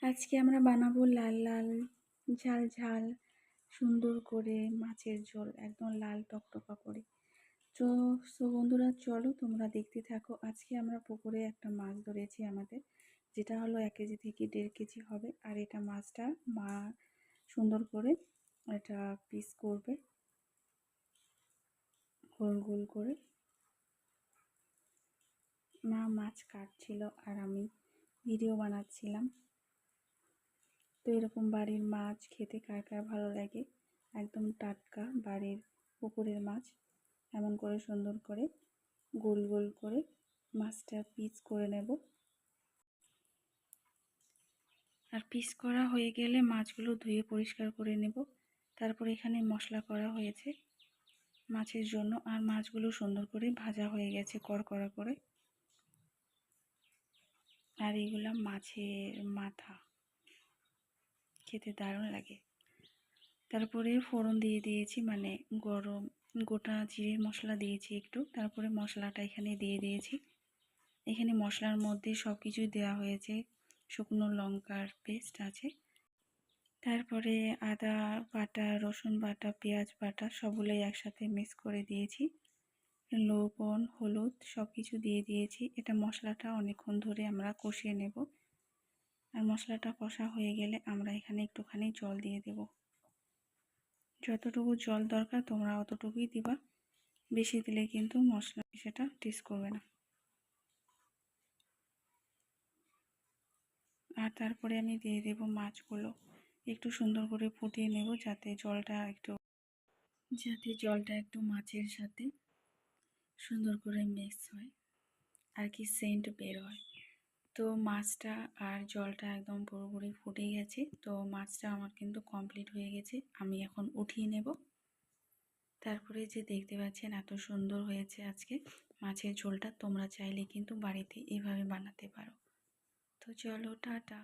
আজকে আমরা বানাবো লাল লাল ঝাল ঝাল সুন্দর করে মাছের ঝোল, একদম লাল টকটকা করে। তো বন্ধুরা, চলো তোমরা দেখতে থাকো। আজকে আমরা পুকুরে একটা মাছ ধরেছি আমাদের, যেটা হলো 1 কেজি থেকে 1.5 কেজি হবে। আর এটা মাছটা মা সুন্দর করে এটা পিস করবে গোল গোল করে। মা মাছ কাটছিল আর আমি ভিডিও বানাচ্ছিলাম। তো এরকম বাড়ির মাছ খেতে কার কার ভালো লাগে, একদম টাটকা বাড়ির পুকুরের মাছ। এমন করে সুন্দর করে গোল গোল করে মাছটা পিস করে নেব। আর পিস করা হয়ে গেলে মাছগুলো ধুয়ে পরিষ্কার করে নেব। তারপর এখানে মশলা করা হয়েছে মাছের জন্য, আর মাছগুলো সুন্দর করে ভাজা হয়ে গেছে কড়কড়া করে। আর এগুলা মাছের মাথা, খেতে দারুণ লাগে। তারপরে ফোড়ন দিয়ে দিয়েছি, মানে গরম গোটা জিরে মশলা দিয়েছি একটু। তারপরে মশলাটা এখানে দিয়ে দিয়েছি। এখানে মশলার মধ্যে সব কিছুই দেওয়া হয়েছে, শুকনো লঙ্কার পেস্ট আছে, তারপরে আদা বাটা, রসুন বাটা, পেঁয়াজ বাটা সবগুলোই একসাথে মিক্স করে দিয়েছি। লবণ, হলুদ সব কিছু দিয়ে দিয়েছি। এটা মশলাটা অনেকক্ষণ ধরে আমরা কষিয়ে নেব। আর মশলাটা কষা হয়ে গেলে আমরা এখানে একটুখানি জল দিয়ে দেব। যতটুকু জল দরকার তোমরা অতটুকুই দিবা, বেশি দিলে কিন্তু মশলা সেটা টেস্ট করবে না। আর তারপরে আমি দিয়ে দেব মাছগুলো, একটু সুন্দর করে ফুটিয়ে নেব যাতে জলটা একটু মাছের সাথে সুন্দর করে মিক্স হয়, আর কি সেন্ট বের হয়। তো মাছটা আর জলটা একদম পুরোপুরি ফুটে গেছে। তো মাছটা আমার কিন্তু কমপ্লিট হয়ে গেছে, আমি এখন উঠিয়ে নেব। তারপরে যে দেখতে পাচ্ছেন এত সুন্দর হয়েছে আজকে মাছের ঝোলটা। তোমরা চাইলে কিন্তু বাড়িতে এভাবে বানাতে পারো। তো চলো, টাটা।